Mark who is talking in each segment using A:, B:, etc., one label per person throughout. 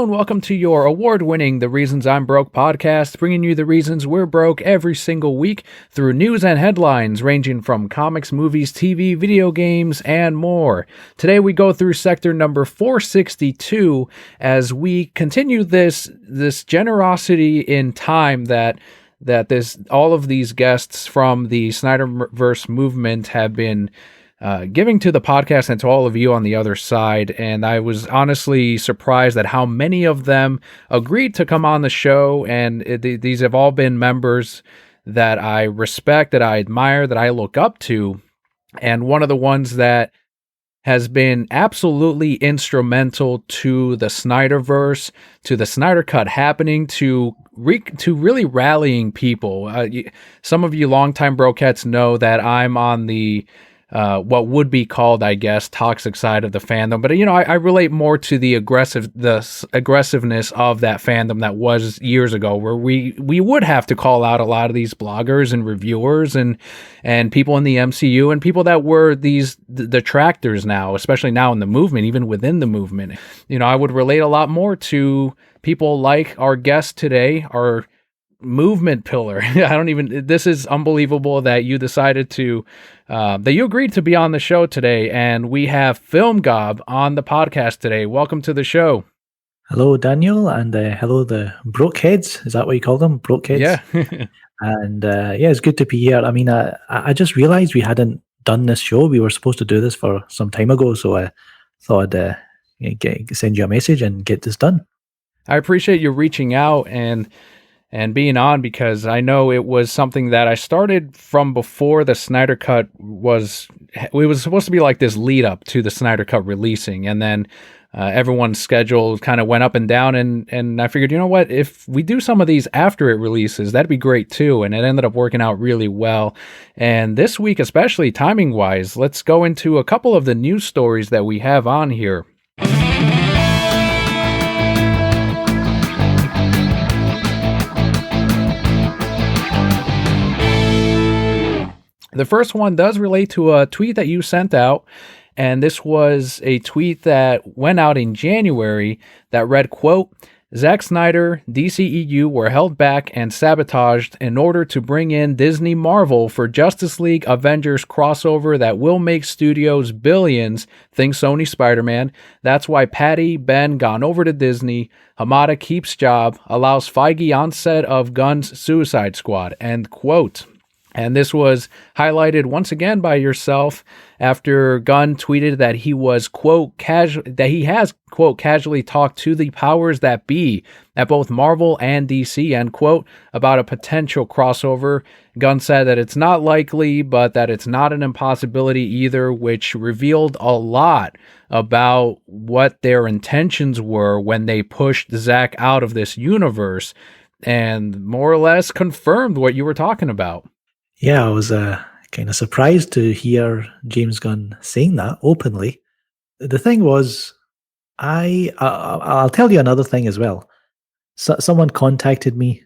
A: Hello and welcome to your award-winning The Reasons I'm Broke podcast, bringing you the reasons we're broke every single week through news and headlines ranging from comics, movies, TV, video games, and more. Today we go through sector number 462 as we continue this generosity in time that all of these guests from the SnyderVerse movement have been giving to the podcast and to all of you on the other side. And I was honestly surprised at how many of them agreed to come on the show. And these have all been members that I respect, that I admire, that I look up to. And one of the ones that has been absolutely instrumental to the SnyderVerse, to the Snyder Cut happening, to really rallying people. Some of you longtime Brokettes know that I'm on the what would be called, I guess, toxic side of the fandom. But, I relate more to the aggressiveness of that fandom that was years ago, where we would have to call out a lot of these bloggers and reviewers and people in the MCU and people that were these detractors now, especially now in the movement, even within the movement. I would relate a lot more to people like our guest today, our movement pillar. This is unbelievable that you decided to that you agreed to be on the show today, and we have FilmGob on the podcast today. Welcome to the show.
B: Hello, Daniel, and hello, the Brokeheads. Is that what you call them? Brokeheads?
A: Yeah.
B: And it's good to be here. I mean, I just realized we hadn't done this show. We were supposed to do this for some time ago, so I thought I'd send you a message and get this done.
A: I appreciate you reaching out and being on, because I know it was something that I started from before the Snyder Cut was supposed to be like this lead up to the Snyder Cut releasing, and then everyone's schedule kind of went up and down, and I figured, you know what, if we do some of these after it releases, that'd be great too, and it ended up working out really well. And this week, especially timing wise, let's go into a couple of the news stories that we have on here. The first one does relate to a tweet that you sent out, and this was a tweet that went out in January that read, quote, Zack Snyder, DCEU were held back and sabotaged in order to bring in Disney Marvel for Justice League Avengers crossover that will make studios billions, think Sony Spider-Man. That's why Patty, Ben gone over to Disney. Hamada keeps job, allows Feige onset of Gunn's Suicide Squad, end quote. And this was highlighted once again by yourself after Gunn tweeted that he was, quote, quote, casually talked to the powers that be at both Marvel and DC, end quote, about a potential crossover. Gunn said that it's not likely, but that it's not an impossibility either, which revealed a lot about what their intentions were when they pushed Zack out of this universe, and more or less confirmed what you were talking about.
B: Yeah, I was kind of surprised to hear James Gunn saying that openly. The thing was, I'll tell you another thing as well. Someone contacted me,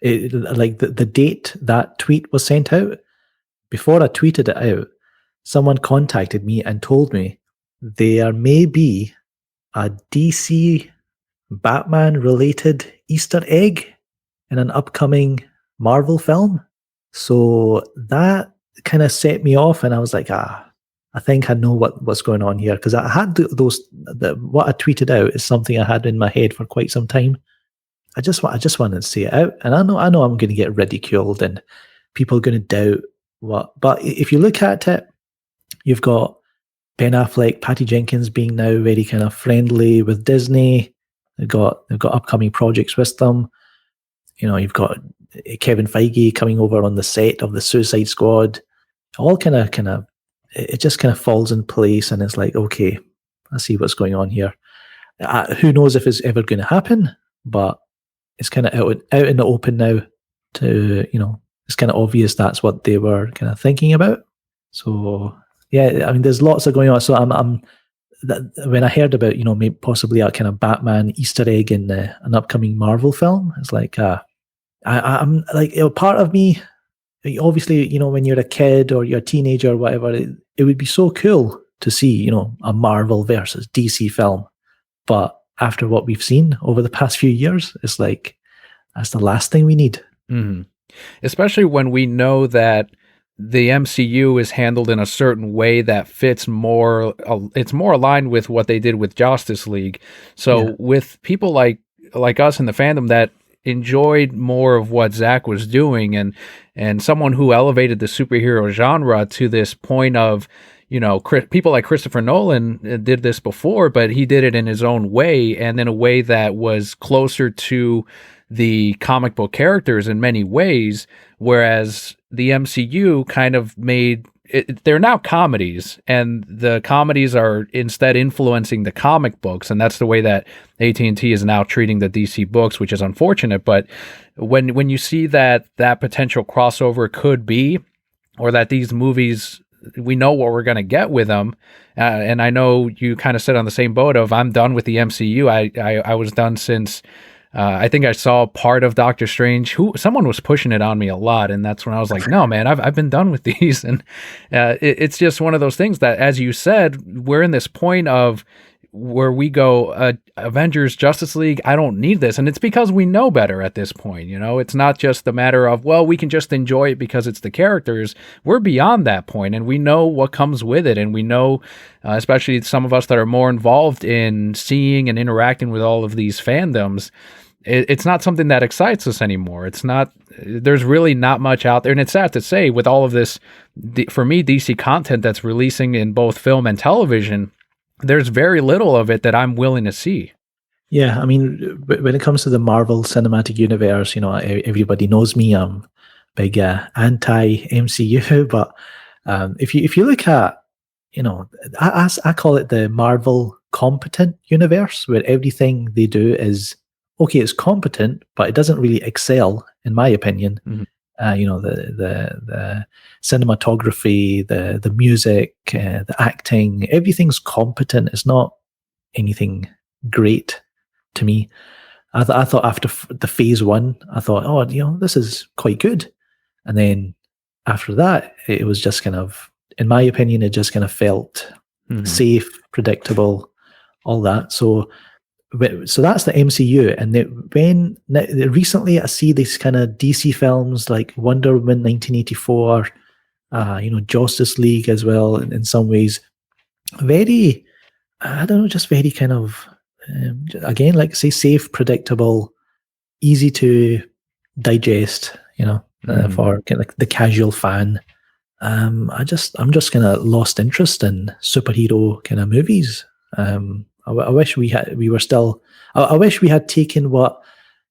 B: like the date that tweet was sent out. Before I tweeted it out, someone contacted me and told me there may be a DC Batman-related Easter egg in an upcoming Marvel film. So that kind of set me off, and I was like, I think I know what's going on here, because I had what I tweeted out is something I had in my head for quite some time. I just wanted to say it out, and I know I'm going to get ridiculed, and people are going to doubt what. But if you look at it, you've got Ben Affleck, Patty Jenkins being now very kind of friendly with Disney. They've got upcoming projects with them. You've got Kevin Feige coming over on the set of the Suicide Squad. All it just kind of falls in place, and it's like, okay, I see what's going on here. Who knows if it's ever going to happen, but it's kind of out in the open now. It's kind of obvious that's what they were kind of thinking about. So yeah, I mean, there's lots of going on. So when I heard about maybe possibly a kind of Batman Easter egg in an upcoming Marvel film, it's like I'm like, part of me, obviously, when you're a kid or you're a teenager or whatever, it would be so cool to see, a Marvel versus DC film. But after what we've seen over the past few years, it's like, that's the last thing we need.
A: Mhm. Especially when we know that the MCU is handled in a certain way that fits more, it's more aligned with what they did with Justice League. So
B: Yeah.
A: with people like us in the fandom that enjoyed more of what Zach was doing, and someone who elevated the superhero genre to this point of, people like Christopher Nolan did this before, but he did it in his own way and in a way that was closer to the comic book characters in many ways, whereas the MCU kind of made it, they're now comedies, and the comedies are instead influencing the comic books, and that's the way that AT&T is now treating the DC books, which is unfortunate. But when you see that potential crossover could be, or that these movies, we know what we're going to get with them, and I know you kind of sit on the same boat of, I'm done with the MCU. I was done since I think I saw part of Doctor Strange. Someone was pushing it on me a lot, and that's when I was like, no, man, I've been done with these. And it's just one of those things that, as you said, we're in this point of where we go, Avengers, Justice League, I don't need this. And it's because we know better at this point. It's not just the matter of, well, we can just enjoy it because it's the characters. We're beyond that point, and we know what comes with it. And we know, especially some of us that are more involved in seeing and interacting with all of these fandoms, it's not something that excites us anymore. It's not, there's really not much out there. And it's sad to say, with all of this, for me, DC content that's releasing in both film and television, there's very little of it that I'm willing to see.
B: Yeah, I mean, when it comes to the Marvel Cinematic Universe, everybody knows me. I'm big anti-MCU, but if you look at, I call it the Marvel competent universe, where everything they do is okay. It's competent, but it doesn't really excel, in my opinion.
A: Mm-hmm.
B: The cinematography, the music, the acting, everything's competent. It's not anything great to me. I thought after the phase one, I thought, oh, this is quite good. And then after that, it was just kind of, in my opinion, it just kind of felt safe, predictable, all that. So that's the MCU. And when recently I see these kind of DC films like Wonder Woman 1984, Justice League as well, in some ways, very, I don't know, just very kind of, again, like say, safe, predictable, easy to digest, for kind of like the casual fan. I'm just kind of lost interest in superhero kind of movies. I wish we had taken what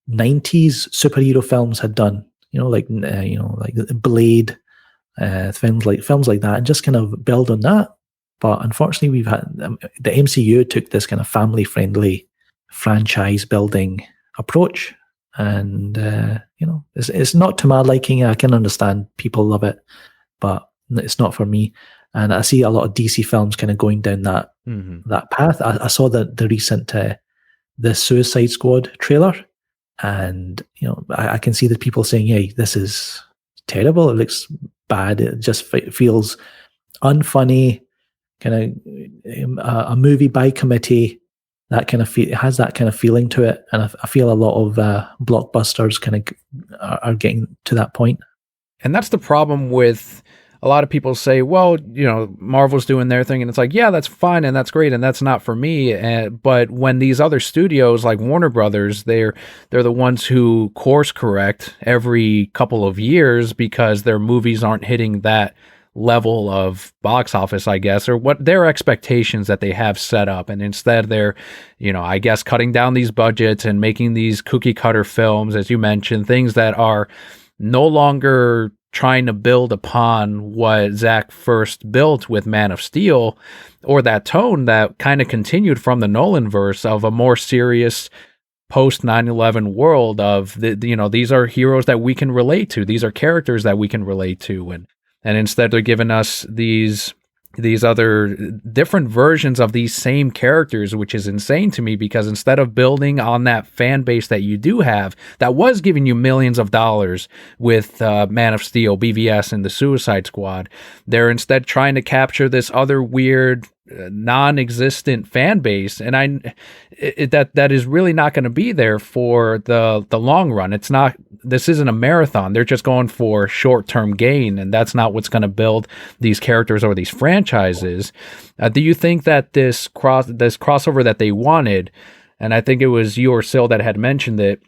B: 90s superhero films had done, like Blade, films like that, and just kind of build on that. But unfortunately, we've had the MCU took this kind of family-friendly franchise building approach, and it's not to my liking. I can understand people love it, but it's not for me. And I see a lot of DC films kind of going down that path. I saw the recent the Suicide Squad trailer, and I can see the people saying, "Hey, this is terrible. It looks bad. It just feels unfunny. Kind of a movie by committee. That kind of it has that kind of feeling to it." And I feel a lot of blockbusters kind of are getting to that point.
A: And that's the problem with a lot of people say, well, Marvel's doing their thing, and it's like, yeah, that's fine and that's great, and that's not for me. But when these other studios like Warner Brothers, they're the ones who course correct every couple of years because their movies aren't hitting that level of box office, I guess, or what their expectations that they have set up. And instead they're, I guess, cutting down these budgets and making these cookie cutter films, as you mentioned, things that are no longer trying to build upon what Zach first built with Man of Steel, or that tone that kind of continued from the Nolan-verse of a more serious post 9/11 world of these are heroes that we can relate to. These are characters that we can relate to. And instead they're giving us these other different versions of these same characters, which is insane to me, because instead of building on that fan base that you do have, that was giving you millions of dollars with Man of Steel, BVS, and the Suicide Squad, they're instead trying to capture this other weird non-existent fan base, and that is really not going to be there for the long run. It's not. This isn't a marathon. They're just going for short-term gain, and that's not what's going to build these characters or these franchises. Do you think that this crossover that they wanted, and I think it was you or Sil that had mentioned it,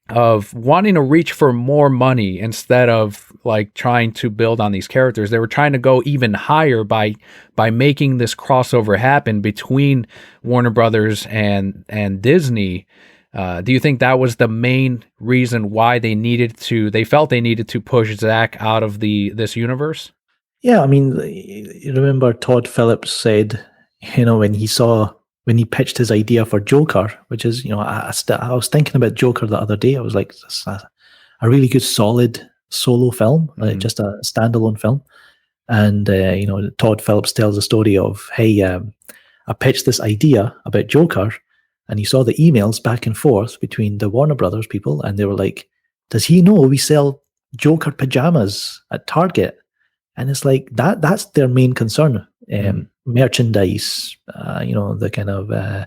A: of wanting to reach for more money instead of like trying to build on these characters, they were trying to go even higher by making this crossover happen between Warner Brothers and Disney? Do you think that was the main reason why they felt they needed to push Zack out of this universe?
B: Yeah, I mean, you remember Todd Phillips said, when he pitched his idea for Joker, which is, I was thinking about Joker the other day. I was like, this is a really good, solid solo film, like just a standalone film. And, Todd Phillips tells a story of, hey, I pitched this idea about Joker, and he saw the emails back and forth between the Warner Brothers people, and they were like, does he know we sell Joker pajamas at Target? And it's like, that's their main concern. Merchandise, the kind of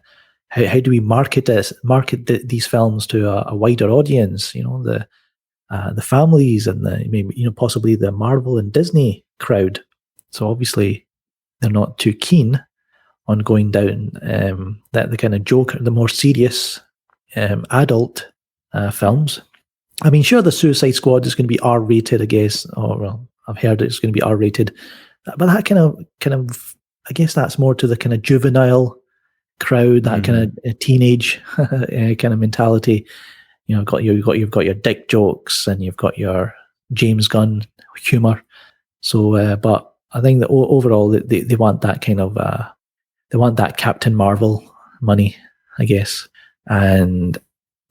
B: how do we market these films to a wider audience? The families and maybe possibly the Marvel and Disney crowd. So obviously they're not too keen on going down that the kind of Joker, the more serious adult films. I mean, sure, the Suicide Squad is going to be R-rated, I guess, or well, I've heard it's going to be R-rated, but that kind of, I guess that's more to the kind of juvenile crowd, that kind of teenage kind of mentality. You've got your dick jokes and you've got your James Gunn humor. So, but I think that overall they want that kind of they want that Captain Marvel money, I guess. And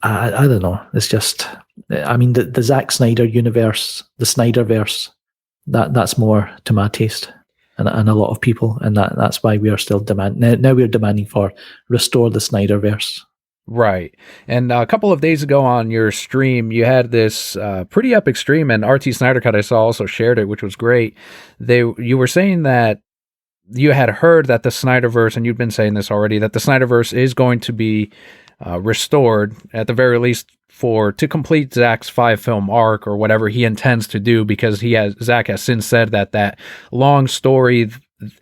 B: I don't know. It's just, I mean, the Zack Snyder universe, the SnyderVerse, that's more to my taste and a lot of people, and that's why we are still now we're demanding for restore the SnyderVerse.
A: Right. And a couple of days ago on your stream, you had this pretty epic stream, and RT Snyder Cut I saw also shared it, which was great. You were saying that you had heard that the SnyderVerse, and you've been saying this already, that the SnyderVerse is going to be restored at the very least to complete Zack's 5-film arc or whatever he intends to do, because Zack has since said that long story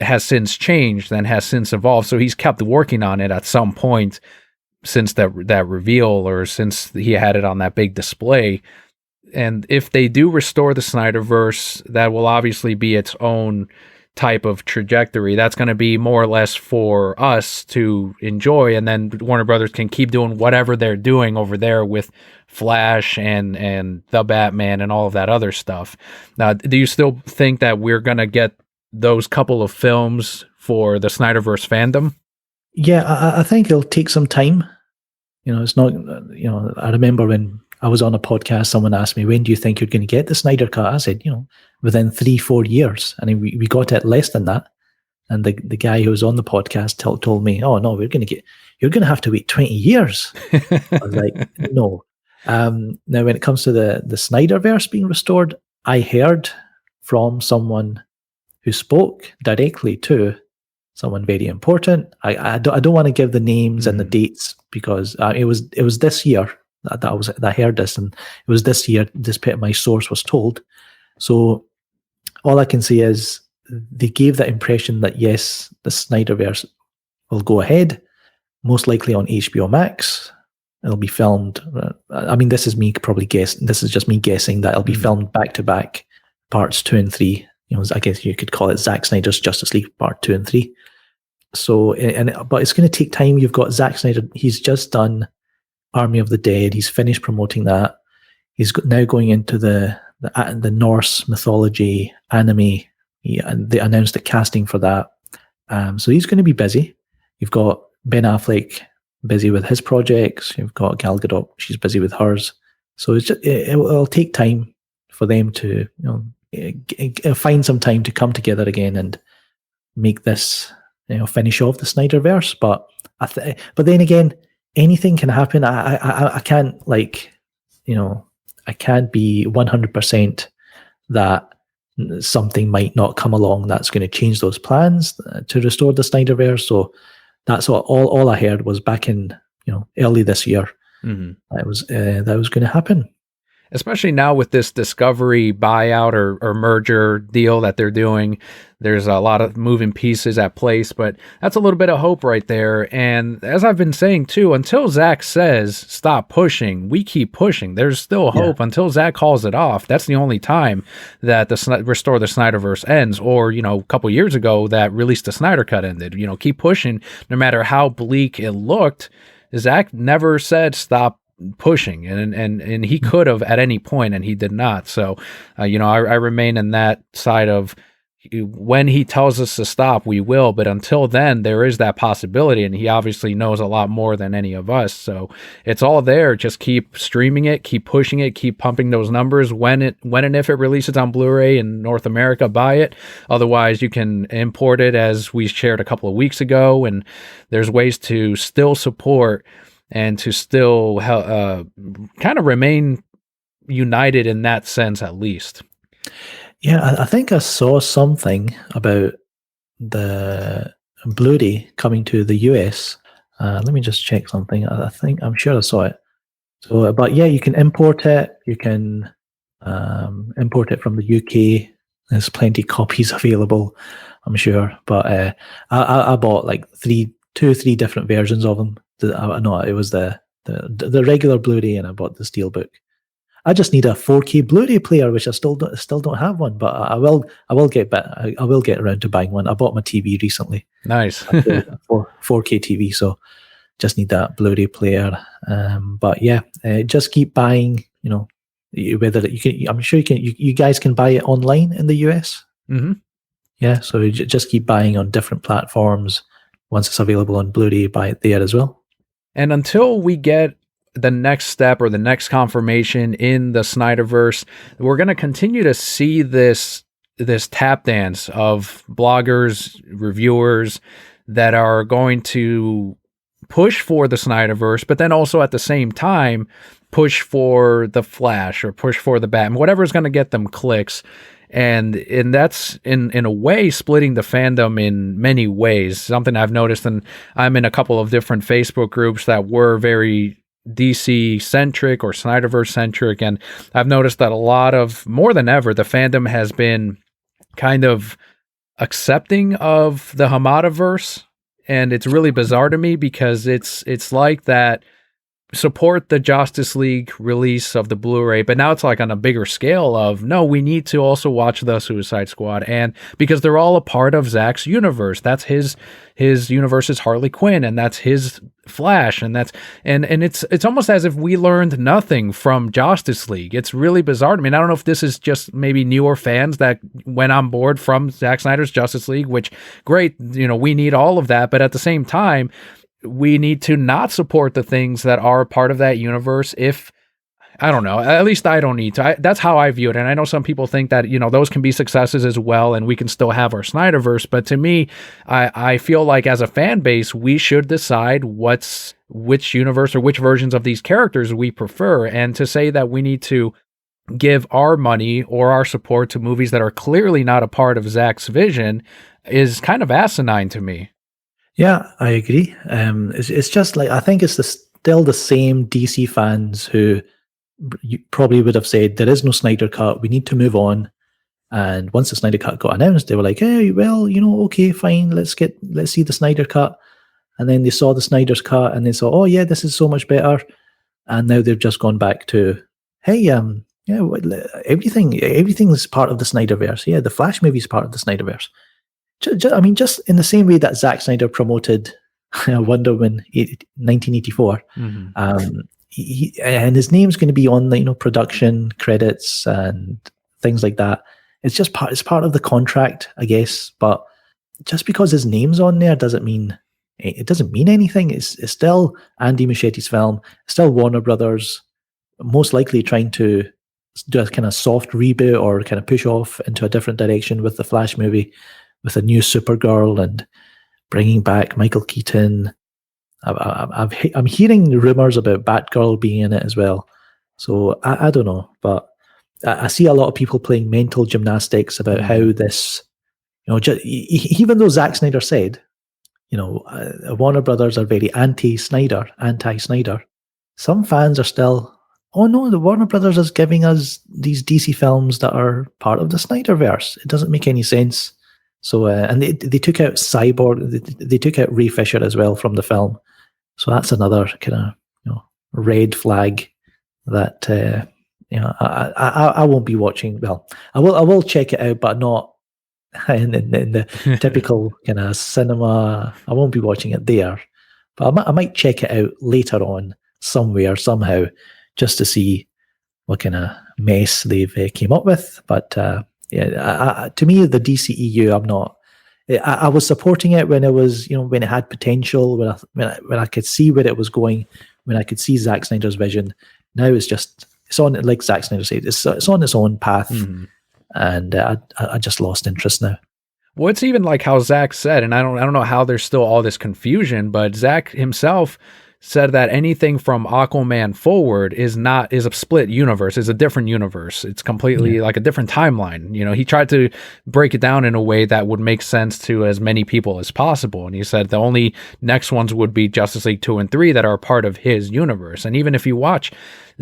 A: has since changed and has since evolved. So he's kept working on it at some point since that reveal, or since he had it on that big display. And if they do restore the SnyderVerse, that will obviously be its own type of trajectory. That's going to be more or less for us to enjoy, and then Warner Brothers can keep doing whatever they're doing over there with Flash and the Batman and all of that other stuff. Now, do you still think that we're going to get those couple of films for the SnyderVerse fandom?
B: Yeah, I think it'll take some time. It's not, I remember when I was on a podcast, someone asked me, when do you think you're going to get the Snyder Cut? I said, within 3-4 years. And we got it less than that. And the guy who was on the podcast told me, oh no, you're going to have to wait 20 years. I was like, no. Now, when it comes to the SnyderVerse being restored, I heard from someone who spoke directly to someone very important. I don't want to give the names and the dates, because it was this year that I heard this, and it was this year my source was told. So all I can say is they gave that impression that yes, the SnyderVerse will go ahead, most likely on HBO Max. It'll be filmed. I mean, this is me probably guessing. This is just me guessing that it'll be filmed back to back, parts 2 and 3. I guess you could call it Zack Snyder's Justice League Part 2 and 3. So, but it's going to take time. You've got Zack Snyder. He's just done Army of the Dead. He's finished promoting that. He's now going into the Norse mythology anime. They announced the casting for that. So he's going to be busy. You've got Ben Affleck busy with his projects. You've got Gal Gadot. She's busy with hers. So it'll take time for them to find some time to come together again and make this finish off the SnyderVerse. But but then again, anything can happen. I can't I can't be 100% that something might not come along that's going to change those plans to restore the Snyderverse. So that's all I heard was back in early this year that was going to happen.
A: Especially now with this Discovery buyout or merger deal that they're doing, there's a lot of moving pieces at place, but that's a little bit of hope right there. And as I've been saying too, until Zack says stop pushing, we keep pushing. There's still hope until Zack calls it off. That's the only time that the Restore the Snyderverse ends, or a couple years ago that Release the Snyder Cut ended. Keep pushing no matter how bleak it looked. Zack never said stop pushing, and he could have at any point, and he did not. So I remain in that side of, when he tells us to stop, we will, but until then there is that possibility, and he obviously knows a lot more than any of us. So it's all there. Just keep streaming it, keep pushing it, keep pumping those numbers. When and if it releases on Blu-ray in North America, buy it. Otherwise you can import it, as we shared a couple of weeks ago, and there's ways to still support and to still kind of remain united in that sense, at least.
B: Yeah, I think I saw something about the Blu-ray coming to the US. Let me just check something. I'm sure I saw it. So, but yeah, you can import it. You can import it from the UK. There's plenty of copies available, I'm sure. But I bought like two or three different versions of them. No, it was the regular Blu-ray, and I bought the Steelbook. I just need a 4K Blu-ray player, which I still don't have one, but I will get around to buying one. I bought my TV recently.
A: Nice.
B: 4K TV, so just need that Blu-ray player. But yeah, just keep buying. Whether you can, I'm sure you guys can buy it online in the US.
A: Mm-hmm.
B: Yeah, so just keep buying on different platforms. Once it's available on Blu-ray, buy it there as well.
A: And until we get the next step or the next confirmation in the Snyderverse, we're going to continue to see this tap dance of bloggers, reviewers that are going to push for the Snyderverse, but then also at the same time push for the Flash or push for the Batman, whatever's going to get them clicks. And that's in a way splitting the fandom in many ways. Something I've noticed, and I'm in a couple of different Facebook groups that were very DC centric or Snyderverse centric, and I've noticed that more than ever, the fandom has been kind of accepting of the Hamadaverse, and it's really bizarre to me because it's like that. Support the Justice League release of the Blu-ray, but now it's like on a bigger scale of, no, we need to also watch the Suicide Squad, and because they're all a part of Zack's universe. That's his universe is Harley Quinn, and that's his Flash, and it's almost as if we learned nothing from Justice League. It's really bizarre to me. And I don't know if this is just maybe newer fans that went on board from Zack Snyder's Justice League, which great, we need all of that, but at the same time, we need to not support the things that are part of that universe. If I don't know, at least I don't need to. That's how I view it. And I know some people think that, those can be successes as well, and we can still have our Snyderverse. But to me, I feel like as a fan base, we should decide which universe or which versions of these characters we prefer. And to say that we need to give our money or our support to movies that are clearly not a part of Zack's vision is kind of asinine to me.
B: Yeah, I agree. It's just like, I think it's still the same DC fans who probably would have said there is no Snyder Cut, we need to move on. And once the Snyder Cut got announced, they were like, hey, well, okay, fine, let's see the Snyder Cut. And then they saw the Snyder's Cut and they saw, oh yeah, this is so much better. And now they've just gone back to, hey, yeah, everything's part of the Snyderverse. Yeah, the Flash movie is part of the Snyderverse. Just in the same way that Zack Snyder promoted Wonder Woman 1984, and his name's going to be on the production credits and things like that. It's part of the contract, I guess. But just because his name's on there doesn't mean anything. It's still Andy Muschietti's film. It's still Warner Brothers, most likely trying to do a kind of soft reboot or kind of push off into a different direction with the Flash movie, with a new Supergirl and bringing back Michael Keaton. I'm hearing rumors about Batgirl being in it as well. So I don't know, but I see a lot of people playing mental gymnastics about how this, even though Zack Snyder said, Warner Brothers are very anti-Snyder, some fans are still, oh no, the Warner Brothers is giving us these DC films that are part of the SnyderVerse. It doesn't make any sense. So, and they took out Cyborg, they took out Ray Fisher as well from the film. So that's another kind of red flag that I won't be watching. Well, I will check it out, but not in the typical kind of cinema. I won't be watching it there, but I might check it out later on somewhere somehow just to see what kind of mess they've came up with. But to me, the DCEU, I'm not. I was supporting it when it was, when it had potential, when I could see where it was going, when I could see Zack Snyder's vision. Now it's on, like Zack Snyder said, it's on its own path, and I just lost interest now.
A: Well, it's even like how Zack said, and I don't know how there's still all this confusion, but Zack himself said that anything from Aquaman forward is a split universe, is a different universe. It's completely like a different timeline. He tried to break it down in a way that would make sense to as many people as possible. And he said the only next ones would be Justice League 2 and 3 that are part of his universe. And even if you watch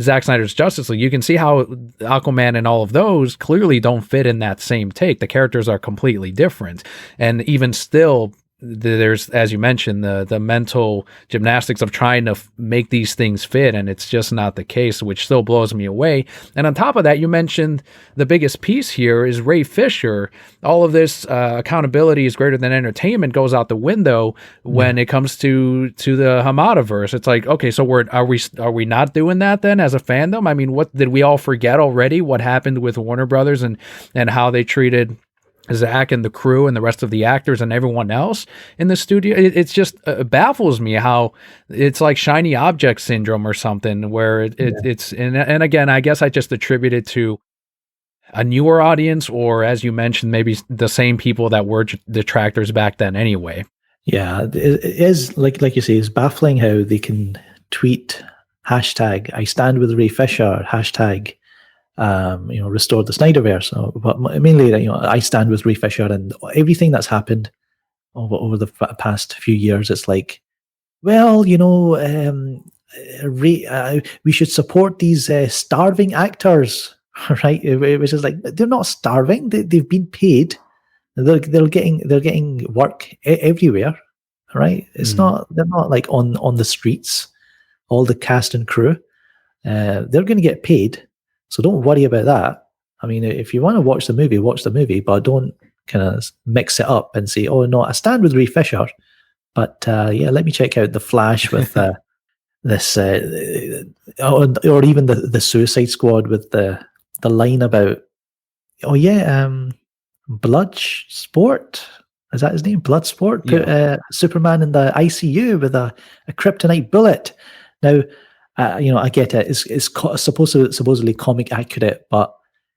A: Zack Snyder's Justice League, you can see how Aquaman and all of those clearly don't fit in that same take. The characters are completely different. And even still, there's, as you mentioned, the mental gymnastics of trying to make these things fit, and it's just not the case, which still blows me away. And on top of that, you mentioned the biggest piece here is Ray Fisher. All of this accountability is greater than entertainment goes out the window when it comes to the Hamadaverse. It's like, okay, so are we not doing that then as a fandom? I mean, what did we all forget already? What happened with Warner Brothers and how they treated Zack and the crew and the rest of the actors and everyone else in the studio? It's just baffles me how it's like shiny object syndrome or something, where it's and again, I guess I just attribute it to a newer audience, or as you mentioned, maybe the same people that were detractors back then anyway.
B: Yeah, it is like you say, it's baffling how they can tweet hashtag I stand with Ray Fisher, hashtag restore the Snyderverse. But mainly, I stand with Ray Fisher, and everything that's happened over the past few years. It's like, well, we should support these starving actors, right? Which is like, they're not starving; they've been paid. They're getting work everywhere, right? It's not, they're not like on the streets. All the cast and crew, they're going to get paid. So don't worry about that. I mean, if you want to watch the movie, but don't kind of mix it up and say, oh, no, I stand with Ray Fisher. But let me check out The Flash with this, or even the Suicide Squad with the line about, Bloodsport. Is that his name? Bloodsport? Put Superman in the ICU with a kryptonite bullet. Now, I get it. It's supposedly comic accurate, but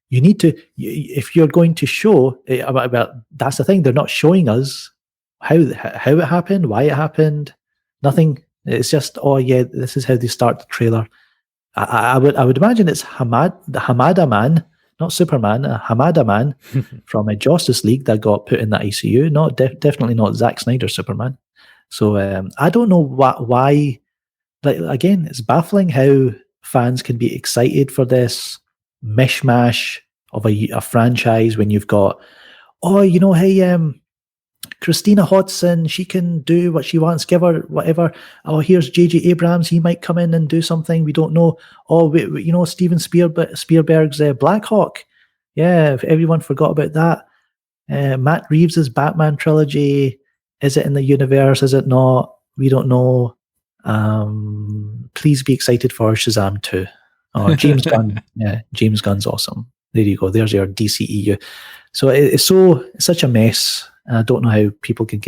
B: you need to, if you're going to show about, that's the thing. They're not showing us how it happened, why it happened. Nothing. It's just, this is how they start the trailer. I would imagine it's the Hamada Man, not Superman, a Hamada Man from a Justice League that got put in the ICU. Not definitely not Zack Snyder's Superman. So I don't know why. Like, again, it's baffling how fans can be excited for this mishmash of a franchise when you've got, Christina Hodson, she can do what she wants, give her whatever. Oh, here's J.J. Abrams, he might come in and do something. We don't know. Oh, Steven Spielberg's Black Hawk. Yeah, if everyone forgot about that. Matt Reeves' Batman trilogy. Is it in the universe? Is it not? We don't know. Please be excited for Shazam 2. Oh, James Gunn. Yeah, James Gunn's awesome. There you go. There's your DCEU. So it's such a mess. And I don't know how people can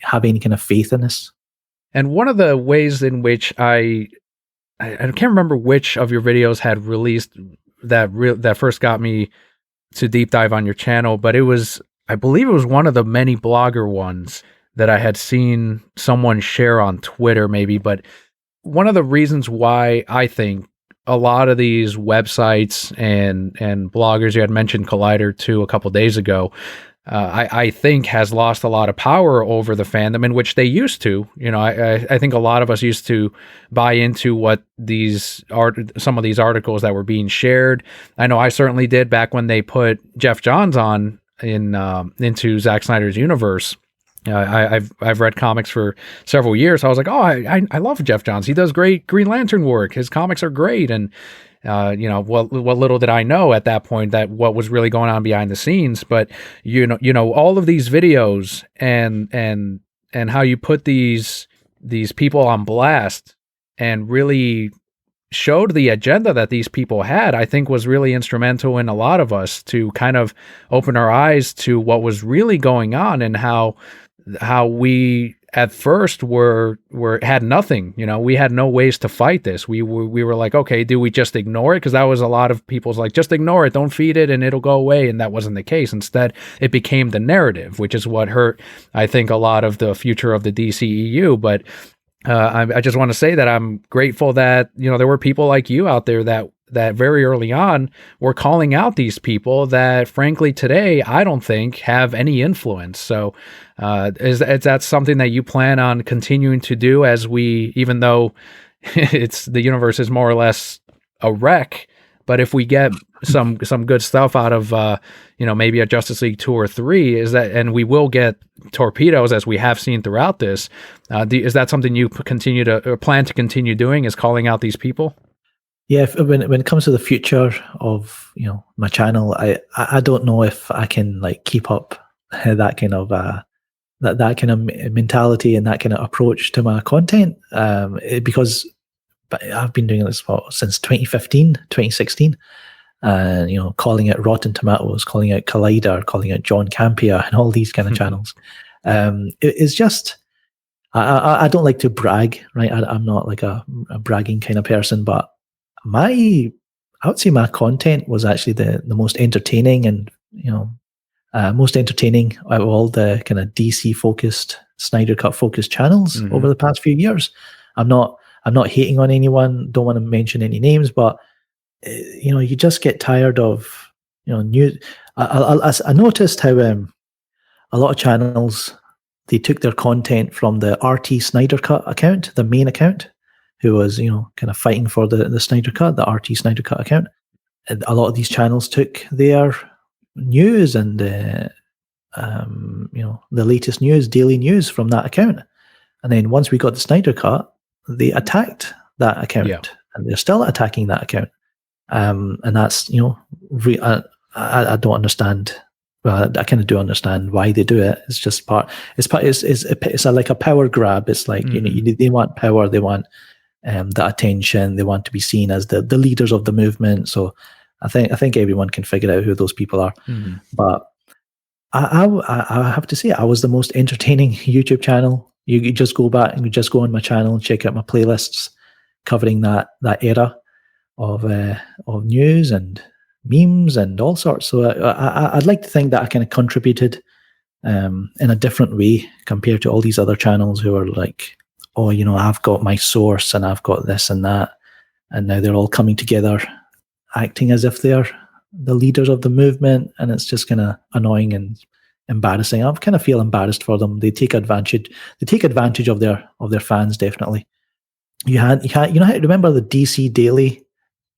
B: have any kind of faith in this.
A: And one of the ways in which I can't remember which of your videos had released that first got me to deep dive on your channel, but I believe it was one of the many blogger ones that I had seen someone share on Twitter maybe. But one of the reasons why I think a lot of these websites and bloggers, you had mentioned Collider too a couple days ago, I think has lost a lot of power over the fandom, in which they used to. You know, I think a lot of us used to buy into what some of these articles that were being shared. I know I certainly did back when they put Jeff Johns on into Zack Snyder's universe. I've read comics for several years. I was like, oh, I love Jeff Johns. He does great Green Lantern work. His comics are great. And you know, what little did I know at that point that what was really going on behind the scenes. But you know, all of these videos and how you put these people on blast and really showed the agenda that these people had, I think was really instrumental in a lot of us to kind of open our eyes to what was really going on, and how we at first had nothing. You know, we had no ways to fight this. We were like, okay, do we just ignore it? Because that was a lot of people's like, just ignore it, don't feed it, and it'll go away. And that wasn't the case. Instead, it became the narrative, which is what hurt, I think, a lot of the future of the DCEU. But I just want to say that I'm grateful that, you know, there were people like you out there that very early on were calling out these people that, frankly, today I don't think have any influence. So is that something that you plan on continuing to do, as even though the universe is more or less a wreck, but if we get some good stuff out of you know, maybe a Justice League 2 or 3, and we will get torpedoes as we have seen throughout this, is that something you plan to continue doing, is calling out these people?
B: Yeah, when it comes to the future of, you know, my channel, I don't know if I can like keep up that kind of that kind of mentality and that kind of approach to my content, because I've been doing this since 2015, 2016, and you know, calling it Rotten Tomatoes, calling it Collider, calling it John Campea, and all these kind of channels. It's just I don't like to brag, right? I'm not like a bragging kind of person, but I would say my content was actually the most entertaining, and you know, most entertaining out of all the kind of DC focused, Snyder Cut focused channels over the past few years. I'm not hating on anyone. Don't want to mention any names, but you know, you just get tired of, you know, news. I noticed how a lot of channels, they took their content from the RT Snyder Cut account, the main account, who was, you know, kind of fighting for the Snyder Cut, the RT Snyder Cut account. And a lot of these channels took their news and you know, the latest news, daily news from that account. And then once we got the Snyder Cut, they attacked that account, and they're still attacking that account. And that's, you know, I don't understand. Well, I kind of do understand why they do it. It's just it's like a power grab. It's like, you know, they want power, they want the attention, they want to be seen as the leaders of the movement. So I think everyone can figure out who those people are. But I have to say, I was the most entertaining YouTube channel. You just go back and you just go on my channel and check out my playlists covering that era of news and memes and all sorts. So I'd like to think that I kind of contributed in a different way compared to all these other channels who are like, oh, you know, I've got my source and I've got this and that, and now they're all coming together, acting as if they're the leaders of the movement, and it's just kind of annoying and embarrassing. I kind of feel embarrassed for them. They take advantage of their fans, definitely. You know, remember the DC Daily,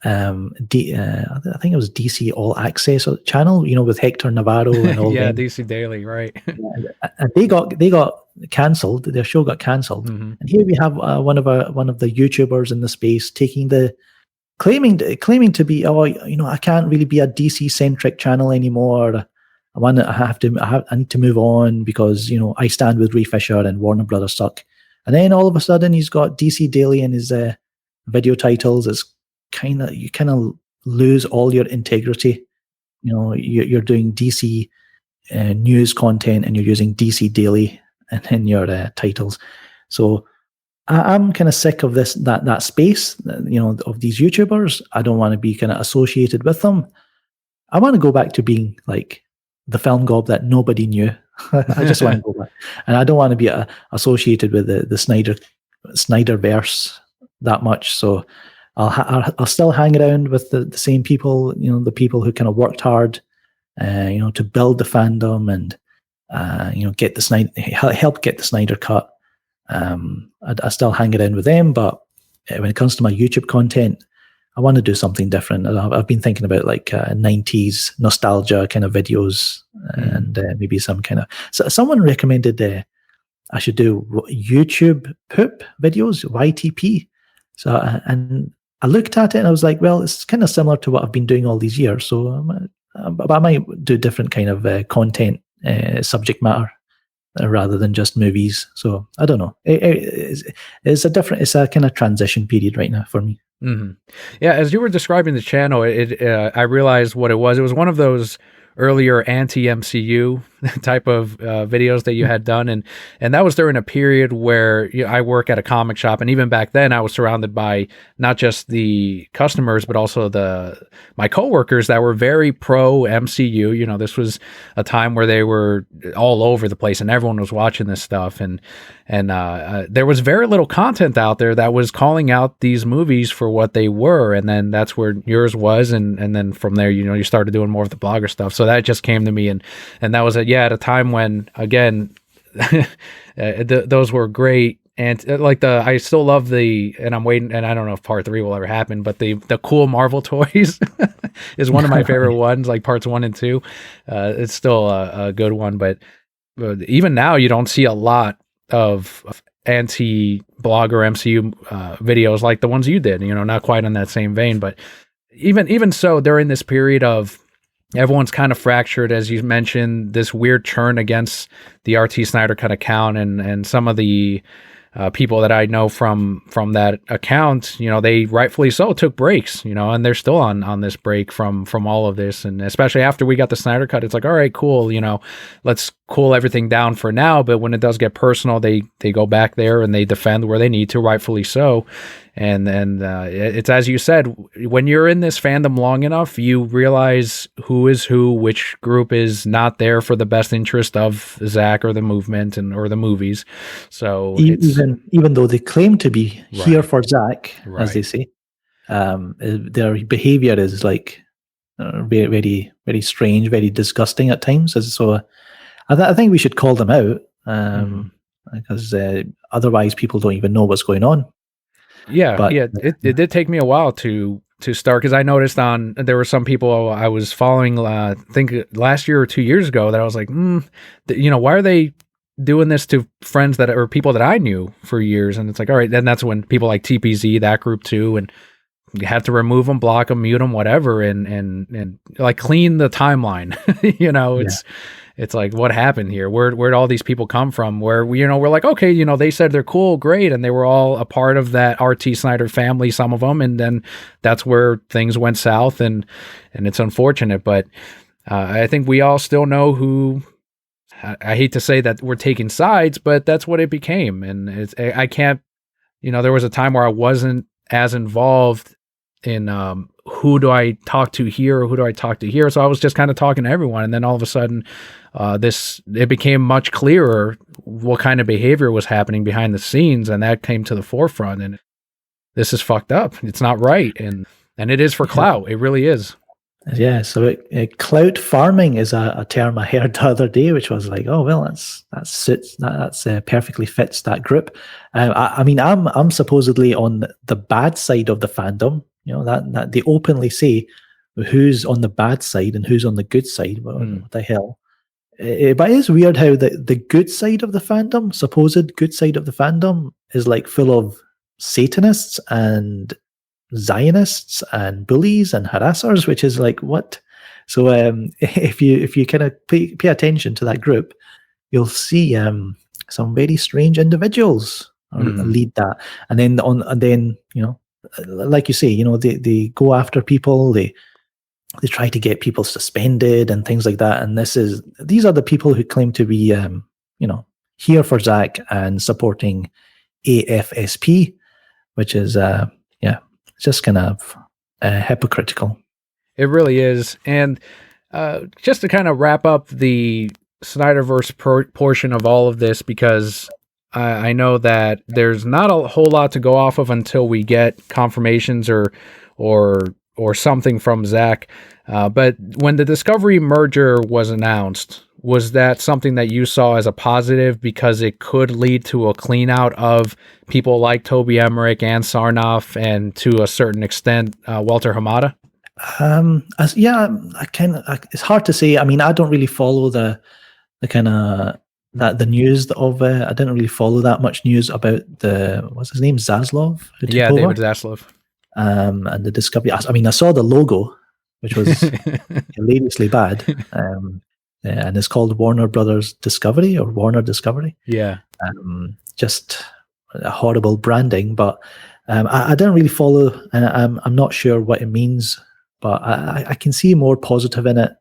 B: I think it was DC All Access channel, you know, with Hector Navarro and all.
A: Yeah, DC Daily, right?
B: And they got cancelled. Their show got cancelled. And here we have one of the YouTubers in the space claiming to be, oh, you know, I can't really be a DC centric channel anymore. I need to move on because, you know, I stand with Ray Fisher and Warner Brothers suck. And then all of a sudden he's got DC Daily in his video titles. It's you kind of lose all your integrity. You know, you're doing DC news content and you're using DC Daily in your titles. So I'm kind of sick of that space, you know, of these YouTubers. I don't want to be kind of associated with them. I want to go back to being like the FilmGob that nobody knew. I just want to go back, and I don't want to be associated with the SnyderVerse that much. So I'll still hang around with the same people, the people who kind of worked hard, to build the fandom and get the help get the Snyder cut. I still hang around with them, but when it comes to my YouTube content, I want to do something different. I've been thinking about like 90s nostalgia kind of videos, and maybe some kind of. So someone recommended I should do YouTube poop videos, YTP. So and I looked at it and I was like, well, it's kind of similar to what I've been doing all these years. So but I might do different kind of content, subject matter, rather than just movies. So I don't know. It's a kind of transition period right now for me.
A: Mm-hmm. Yeah, as you were describing the channel, I realized what it was. It was one of those earlier anti-MCU type of videos that you had done, and that was during a period where I work at a comic shop, and even back then I was surrounded by not just the customers but also my coworkers that were very pro MCU. This was a time where they were all over the place and everyone was watching this stuff, and there was very little content out there that was calling out these movies for what they were, and then that's where yours was, and then from there you started doing more of the blogger stuff. So that just came to me, and that was at a time when, again, those were great. And I still love and I'm waiting, and I don't know if part 3 will ever happen, but the cool Marvel toys is one of my favorite ones, like parts 1 and 2. It's still a good one, but even now you don't see a lot of anti-blogger MCU videos like the ones you did, not quite in that same vein, but even so, during this period of everyone's kind of fractured, as you mentioned, this weird churn against the RT Snyder Cut account, and some of the people that I know from that account, they rightfully so took breaks, and they're still on this break from all of this. And especially after we got the Snyder Cut, it's like, all right, cool, let's cool everything down for now. But when it does get personal, they go back there and they defend where they need to, rightfully so. And it's, as you said, when you're in this fandom long enough, you realize who is who, which group is not there for the best interest of Zach or the movement or the movies. So
B: even though they claim to be here for Zach,
A: right,
B: as they say, their behavior is like very, very, very strange, very disgusting at times. So I think we should call them out, because otherwise people don't even know what's going on.
A: Yeah, but it did take me a while to start, because I noticed there were some people I was following, I think last year or 2 years ago, that I was like, why are they doing this to friends or people that I knew for years? And it's like, all right, then that's when people like TPZ, that group too, and you had to remove them, block them, mute them, whatever, and like clean the timeline. It's like, what happened here? Where'd all these people come from? Where we're like, okay, they said they're cool, great, and they were all a part of that RT Snyder family, some of them, and then that's where things went south, and it's unfortunate, but I think we all still know who. I hate to say that we're taking sides, but that's what it became, and I can't. There was a time where I wasn't as involved in who do I talk to here or who do I talk to here, so I was just kind of talking to everyone, and then all of a sudden. It became much clearer what kind of behavior was happening behind the scenes, and that came to the forefront. And this is fucked up. It's not right, and it is for clout. It really is.
B: Yeah. So clout farming is a term I heard the other day, which was like, oh well, that's perfectly fits that group. I mean, I'm supposedly on the bad side of the fandom. That they openly say who's on the bad side and who's on the good side. What the hell? But it is weird how the good side of the fandom, supposed good side of the fandom, is like full of Satanists and Zionists and bullies and harassers, which is like, what? So if you kind of pay attention to that group, you'll see some very strange individuals lead that, and then like you say, they go after people, they try to get people suspended and things like that. And these are the people who claim to be, here for Zach and supporting AFSP, which is, just kind of hypocritical.
A: It really is. And just to kind of wrap up the SnyderVerse portion of all of this, because I know that there's not a whole lot to go off of until we get confirmations or something from Zach. But when the Discovery merger was announced, was that something that you saw as a positive because it could lead to a clean out of people like Toby Emmerich and Sarnoff, and to a certain extent Walter Hamada?
B: Yeah, it's hard to say. I mean, I don't really follow the kind of that the news of. I didn't really follow that much news about the what's his name, Zaslav, who took
A: Yeah,
B: over,
A: David Zaslav.
B: and the Discovery. I mean, I saw the logo, which was hilariously bad, and it's called Warner Brothers Discovery or Warner Discovery.
A: Yeah.
B: Just a horrible branding, but I didn't really follow, and I'm not sure what it means, but I can see more positive in it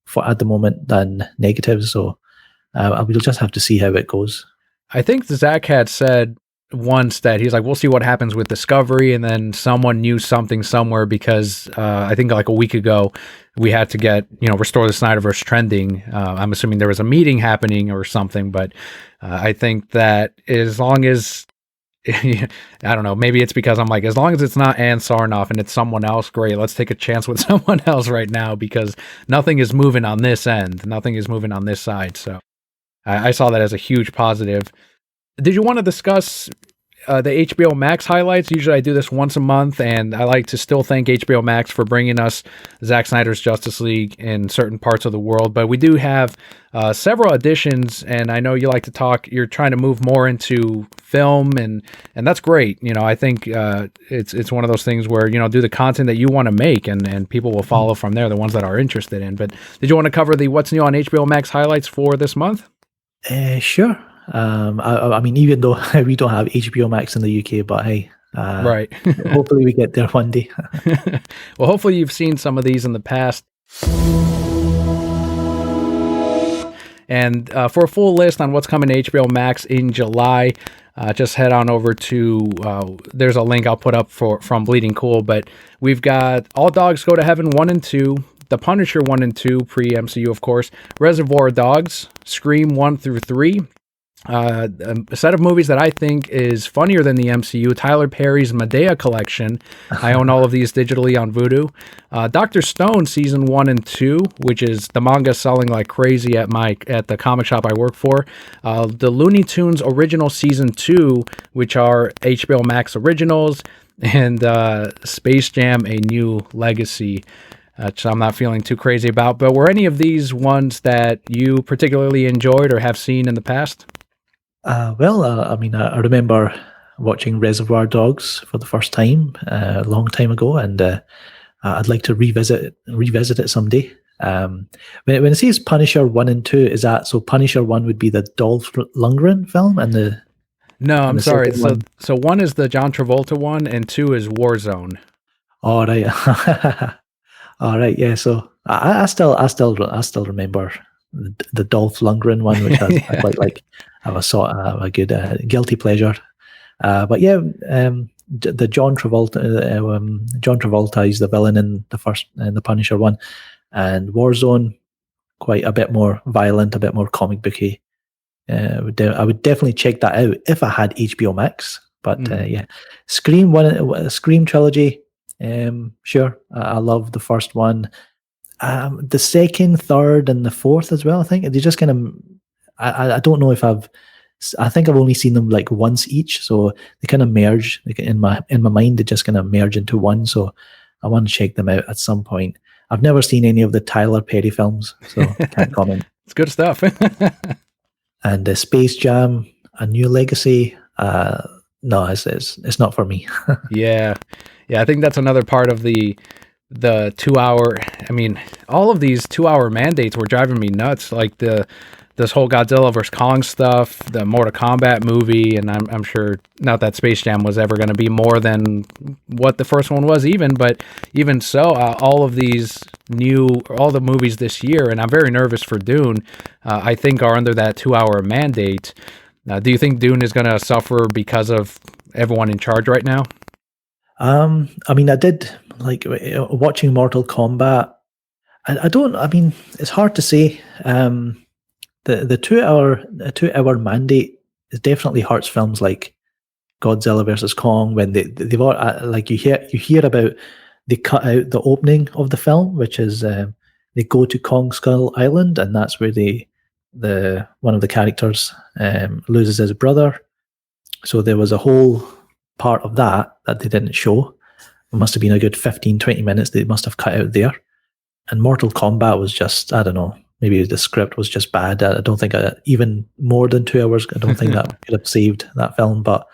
B: for at the moment than negative. So we'll just have to see how it goes.
A: I think Zach had said once that he's like, we'll see what happens with Discovery, and then someone knew something somewhere because I think like a week ago we had to get, restore the SnyderVerse trending. I'm assuming there was a meeting happening or something, but I think that as long as I don't know, maybe it's because I'm like, as long as it's not Ann Sarnoff and it's someone else, great, let's take a chance with someone else right now, because nothing is moving on this end, nothing is moving on this side. So I saw that as a huge positive. Did you want to discuss the HBO Max highlights? Usually I do this once a month, and I like to still thank HBO Max for bringing us Zack Snyder's Justice League in certain parts of the world. But we do have several additions, and I know you like to talk. You're trying to move more into film, and that's great. I think it's one of those things where do the content that you want to make, and people will follow from there, the ones that are interested in. But did you want to cover the what's new on HBO Max highlights for this month?
B: Sure. I mean, even though we don't have HBO Max in the UK, but hey,
A: right.
B: Hopefully we get there one day.
A: Well, hopefully you've seen some of these in the past. And for a full list on what's coming to HBO Max in July, just head on over to, there's a link I'll put up from Bleeding Cool, but we've got All Dogs Go to Heaven 1 and 2, The Punisher 1 and 2, pre-MCU of course, Reservoir Dogs, Scream 1 through 3, a set of movies that I think is funnier than the MCU, Tyler Perry's Medea collection. I own all of these digitally on Vudu. Dr. Stone season 1 and 2, which is the manga selling like crazy at the comic shop I work for. The Looney Tunes original season 2, which are HBO Max originals, and Space Jam: A New Legacy. Which I'm not feeling too crazy about. But were any of these ones that you particularly enjoyed or have seen in the past?
B: I mean, I remember watching Reservoir Dogs for the first time a long time ago, and I'd like to revisit it someday. When it says Punisher 1 and 2, is that so? Punisher 1 would be the Dolph Lundgren film, and
A: no, I'm sorry. So 1 is the John Travolta one, and 2 is Warzone.
B: All right, all right, yeah. So I still remember the Dolph Lundgren one, which I quite like. I was sort of a good guilty pleasure. But yeah, the John Travolta is the villain in the Punisher one, and Warzone quite a bit more violent, a bit more comic booky. I would definitely check that out if I had HBO Max. But yeah, Scream trilogy. Sure, I love the first one. The second, third, and the fourth as well. I think they just kind of. I don't know if I think I've only seen them like once each, so they kind of merge. Like in my mind, they just kind of merge into one. So I want to check them out at some point. I've never seen any of the Tyler Perry films, so I can't comment.
A: It's good stuff.
B: And the Space Jam: A New Legacy. No, it's not for me.
A: Yeah. I think that's another part of the 2 hour. I mean, all of these 2 hour mandates were driving me nuts. Like this whole Godzilla vs. Kong stuff, the Mortal Kombat movie, and I'm sure not that Space Jam was ever going to be more than what the first one was but even so, all of the movies this year, and I'm very nervous for Dune, I think are under that 2 hour mandate. Do you think Dune is going to suffer because of everyone in charge right now?
B: I mean, I did like watching Mortal Kombat. I mean, it's hard to say. The 2 hour mandate definitely hurts films like Godzilla versus Kong when they've all, like you hear about, they cut out the opening of the film, which is they go to Kong Skull Island, and that's where the one of the characters loses his brother. So there was a whole part of that they didn't show. It must have been a good 15-20 minutes they must have cut out there. And Mortal Kombat was just, I don't know, maybe the script was just bad. I don't think even more than 2 hours, I don't think that could have saved that film. But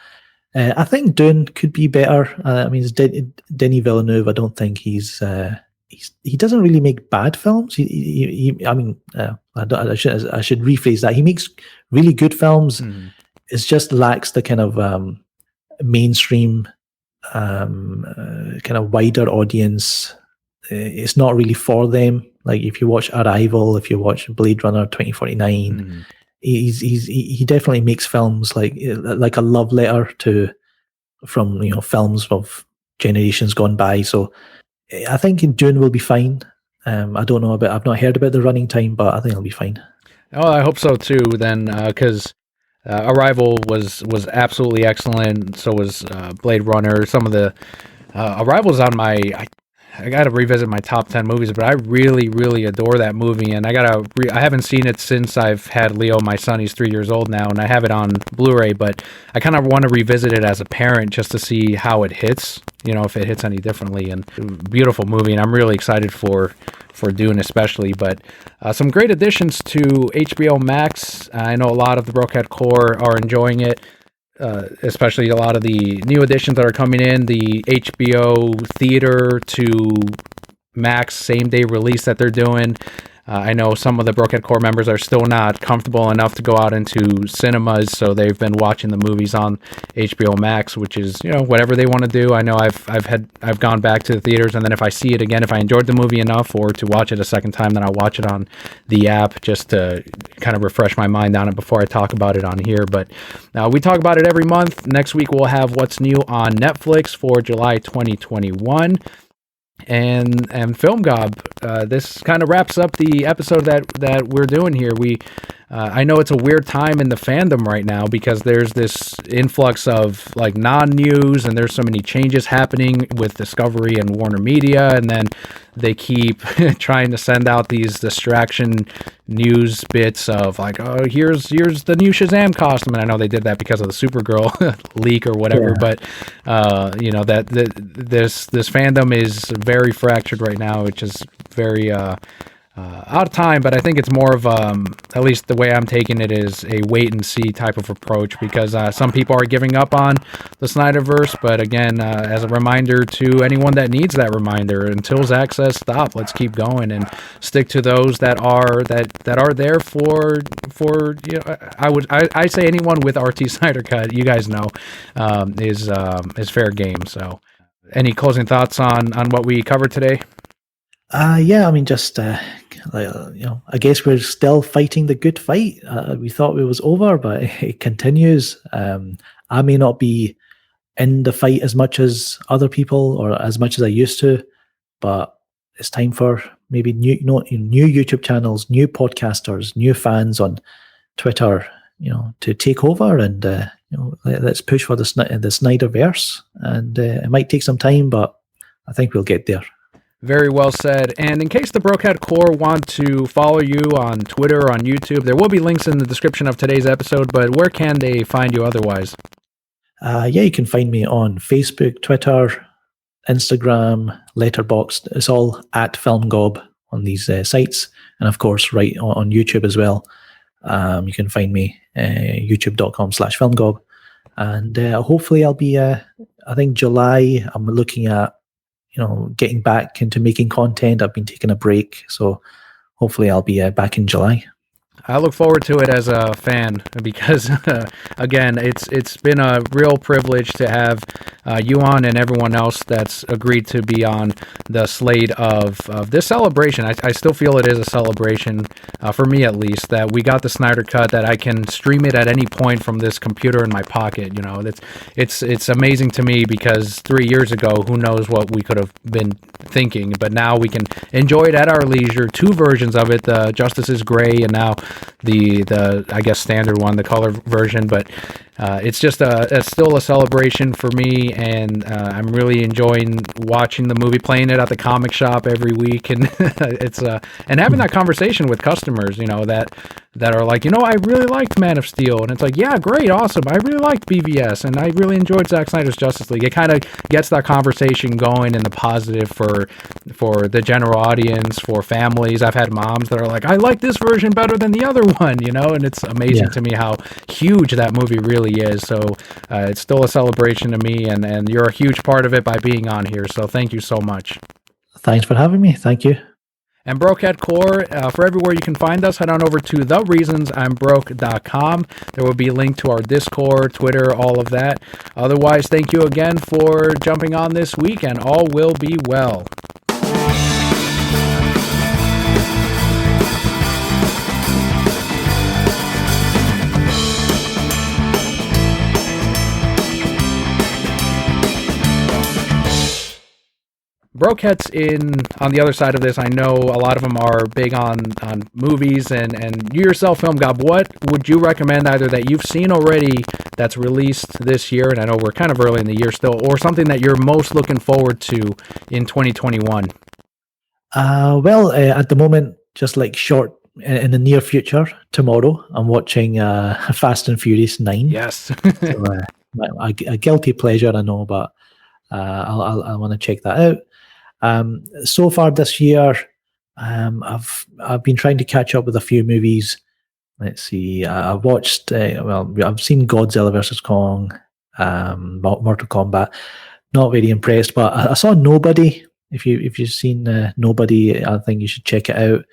B: I think Dune could be better. I mean, it's Denis Villeneuve. I don't think he doesn't really make bad films. I should rephrase that. He makes really good films. It just lacks the kind of mainstream, kind of wider audience. It's not really for them. Like if you watch Arrival, if you watch Blade Runner 2049, he definitely makes films like a love letter from films of generations gone by. So I think Dune will be fine. I don't know I've not heard about the running time, but I think it'll be fine.
A: Oh, I hope so too. Then because Arrival was absolutely excellent. So was Blade Runner. Some of the Arrival's on my. I got to revisit my top 10 movies, but I really, really adore that movie, and I haven't seen it since I've had Leo, my son. He's 3 years old now, and I have it on Blu-ray, but I kind of want to revisit it as a parent just to see how it hits, if it hits any differently. And beautiful movie, and I'm really excited for Dune especially. But some great additions to HBO Max. I know a lot of the Brokehead Core are enjoying it. Especially a lot of the new additions that are coming in, the HBO Theater to Max same-day release that they're doing. I know some of the Brokehead Core members are still not comfortable enough to go out into cinemas, so they've been watching the movies on HBO Max, which is, whatever they want to do. I know I've gone back to the theaters, and then if I see it again, if I enjoyed the movie enough or to watch it a second time, then I'll watch it on the app just to kind of refresh my mind on it before I talk about it on here. But we talk about it every month. Next week we'll have what's new on Netflix for July 2021. And FilmGob, this kind of wraps up the episode that we're doing here. I know it's a weird time in the fandom right now because there's this influx of like non-news, and there's so many changes happening with Discovery and Warner Media, and then they keep trying to send out these distraction news bits of like, oh, here's the new Shazam costume, and I know they did that because of the Supergirl leak or whatever. Yeah. But this fandom is very fractured right now, which is very out of time, but I think it's more of, at least the way I'm taking it, is a wait and see type of approach, because some people are giving up on the SnyderVerse, but again, as a reminder to anyone that needs that reminder, until Zack says stop, let's keep going and stick to those that are there for I say anyone with RT Snyder Cut, you guys know, is fair game. So any closing thoughts on what we covered today?
B: Yeah, I mean, just I guess we're still fighting the good fight. We thought it was over, but it continues. I may not be in the fight as much as other people, or as much as I used to, but it's time for maybe new YouTube channels, new podcasters, new fans on Twitter, to take over, and let's push for the SnyderVerse. And it might take some time, but I think we'll get there.
A: Very well said. And in case the Brokehead Core want to follow you on Twitter or on YouTube, there will be links in the description of today's episode, but where can they find you otherwise?
B: You can find me on Facebook, Twitter, Instagram, Letterboxd. It's all at FilmGob on these sites. And of course, right on YouTube as well. You can find me youtube.com/FilmGob. And hopefully I'll be, I think July, I'm looking at, getting back into making content. I've been taking a break, so hopefully I'll be back in July.
A: I look forward to it as a fan because, again, it's been a real privilege to have you on and everyone else that's agreed to be on the slate of this celebration. I still feel it is a celebration, for me at least, that we got the Snyder Cut, that I can stream it at any point from this computer in my pocket. It's amazing to me because 3 years ago, who knows what we could have been thinking, but now we can enjoy it at our leisure. 2 versions of it, Justice is Gray, and now the I guess standard one, the color version, but it's still a celebration for me, and I'm really enjoying watching the movie, playing it at the comic shop every week, and it's and having that conversation with customers, that are like, I really liked Man of Steel, and it's like, yeah, great, awesome, I really liked BVS, and I really enjoyed Zack Snyder's Justice League. It kind of gets that conversation going in the positive for the general audience, for families. I've had moms that are like, I like this version better than the other one, and it's amazing to me how huge that movie really is. So it's still a celebration to me, and you're a huge part of it by being on here. So thank you so much.
B: Thanks for having me. Thank you.
A: And Brokehead Core, for everywhere you can find us, head on over to thereasonsimbroke.com. There will be a link to our Discord, Twitter, all of that. Otherwise, thank you again for jumping on this week, and all will be well. Brokeheads on the other side of this, I know a lot of them are big on movies, and you yourself, FilmGob, what would you recommend either that you've seen already that's released this year, and I know we're kind of early in the year still, or something that you're most looking forward to in 2021?
B: Well, at the moment, just like short in the near future, tomorrow, I'm watching Fast and Furious 9.
A: Yes.
B: So, a guilty pleasure, I know, but I want to check that out. So far this year, I've been trying to catch up with a few movies. Let's see. I've watched. I've seen Godzilla vs Kong, Mortal Kombat. Not very impressed, but I saw Nobody. If you've seen Nobody, I think you should check it out.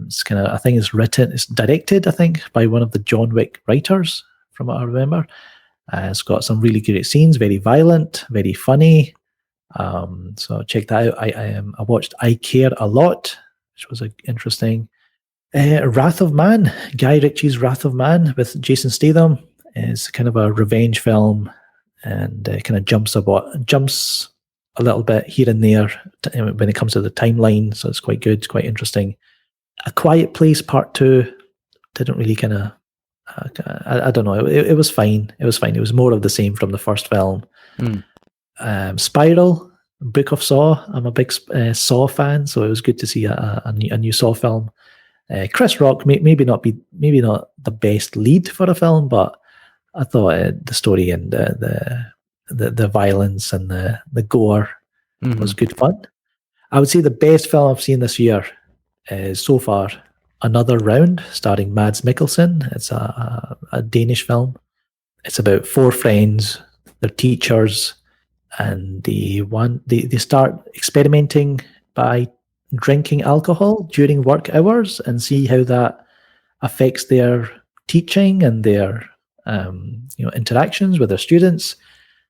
B: It's I think it's directed, I think, by one of the John Wick writers, from what I remember. It's got some really great scenes, very violent, very funny. So check that out. I watched I Care a Lot, which was interesting. Wrath of Man, Guy Ritchie's Wrath of Man with Jason Statham, is kind of a revenge film, and kind of jumps a little bit here and there when it comes to the timeline. So it's quite good, it's quite interesting. A Quiet Place Part 2 didn't really kind of. I don't know. It was fine. It was fine. It was more of the same from the first film. Spiral, Book of Saw. I'm a big Saw fan, so it was good to see a new Saw film. Chris Rock, maybe not the best lead for a film, but I thought the story and the violence and the gore was good fun. I would say the best film I've seen this year is so far Another Round, starring Mads Mikkelsen. It's a Danish film. It's about four friends, they're teachers, and they start experimenting by drinking alcohol during work hours and see how that affects their teaching and their interactions with their students.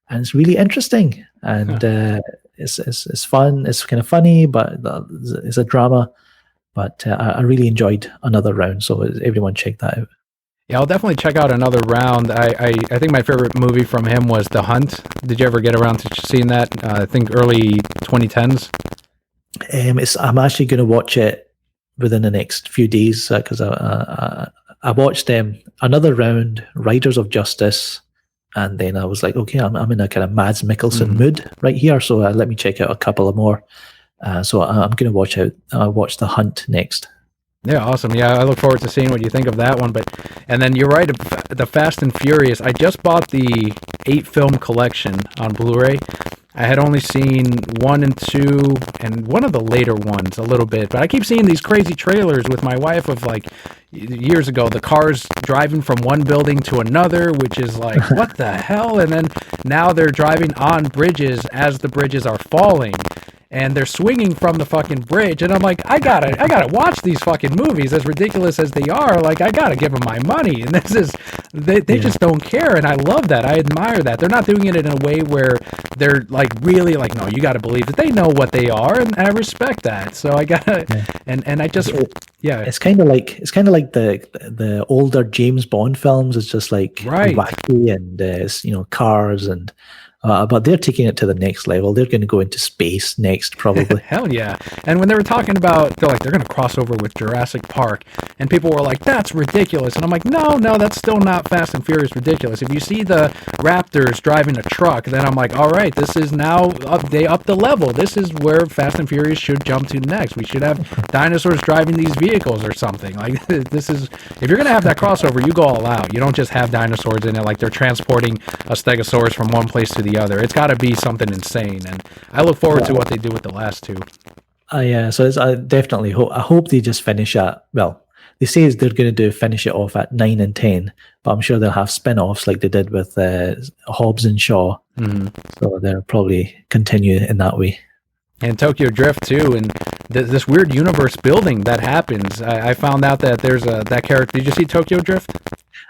B: And it's really interesting, and it's fun. It's kind of funny, but it's a drama. But I really enjoyed Another Round, so everyone check that out.
A: Yeah, I'll definitely check out Another Round. I think my favorite movie from him was The Hunt. Did you ever get around to seeing that? I think early 2010s.
B: I'm actually going to watch it within the next few days, because I watched Another Round, Riders of Justice, and then I was like, okay, I'm in a kind of Mads Mikkelsen mood right here, so let me check out a couple of more. So I'm going to watch The Hunt next.
A: Yeah, awesome. Yeah, I look forward to seeing what you think of that one. And then you're right, the Fast and Furious. I just bought the 8-film collection on Blu-ray. I had only seen 1 and 2 and one of the later ones a little bit, but I keep seeing these crazy trailers with my wife of like years ago, the cars driving from one building to another, which is like, what the hell? And then now they're driving on bridges as the bridges are falling. And they're swinging from the fucking bridge, and I'm like, I gotta watch these fucking movies, as ridiculous as they are. Like, I gotta give them my money, and they just don't care, and I love that. I admire that. They're not doing it in a way where they're like really like, no, you gotta believe that they know what they are, and I respect that. So I gotta, and I just, it's kind of like the older James Bond films. It's just like wacky and cars and.
B: But they're taking it to the next level. They're going to go into space next, probably.
A: Hell yeah. And when they were talking about, they're going to cross over with Jurassic Park, and people were like, that's ridiculous. And I'm like, no, that's still not Fast and Furious ridiculous. If you see the Raptors driving a truck, then I'm like, all right, this is now, they up the level. This is where Fast and Furious should jump to next. We should have dinosaurs driving these vehicles or something. Like, this is, if you're going to have that crossover, you go all out. You don't just have dinosaurs in it like they're transporting a stegosaurus from one place to the other. It's got to be something insane, and I look forward to what they do with the last two.
B: Yeah, so I definitely hope. I hope they just finish at, well, they say they're going to finish it off at 9 and 10, but I'm sure they'll have spin-offs like they did with Hobbs and Shaw.
A: Mm-hmm.
B: So they'll probably continue in that way.
A: And Tokyo Drift too, and this weird universe building that happens. I found out that there's that character. Did you see Tokyo Drift?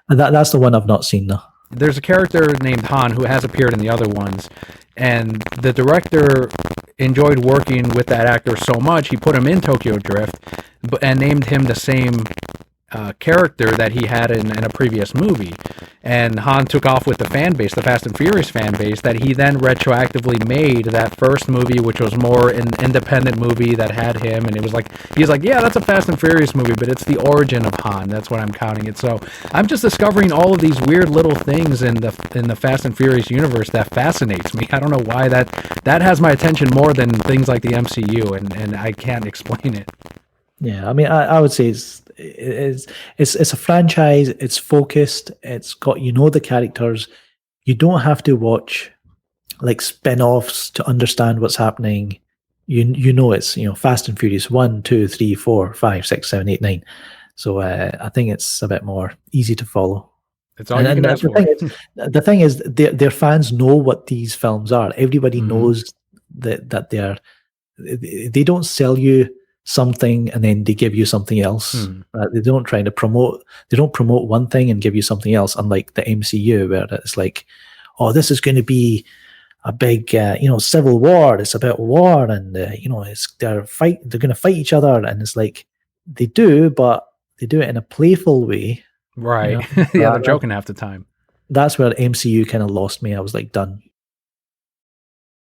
B: That's the one I've not seen though.
A: There's a character named Han who has appeared in the other ones, and the director enjoyed working with that actor so much he put him in Tokyo Drift and named him the same character that he had in a previous movie. And Han took off with the fan base, the Fast and Furious fan base, that he then retroactively made that first movie, which was more an independent movie that had him. And it was like, he's like, yeah, that's a Fast and Furious movie, but it's the origin of Han. That's what I'm counting it. So I'm just discovering all of these weird little things in the Fast and Furious universe that fascinates me. I don't know why that has my attention more than things like the MCU, and I can't explain it.
B: Yeah, I mean, I would say it's a franchise. It's focused. It's got, the characters. You don't have to watch like spin-offs to understand what's happening. It's Fast and Furious 1, 2, 3, 4, 5, 6, 7, 8, 9. So I think it's a bit more easy to follow.
A: It's all you can ask for.
B: The thing is, their fans know what these films are. Everybody knows that they don't sell you something and then they give you something else. They don't try to promote. They don't promote one thing and give you something else. Unlike the MCU, where it's like, oh, this is going to be a big, civil war. It's about war, and they're going to fight each other, and it's like they do, but they do it in a playful way.
A: Right. Yeah, they're joking half the time.
B: That's where MCU kind of lost me. I was like, done.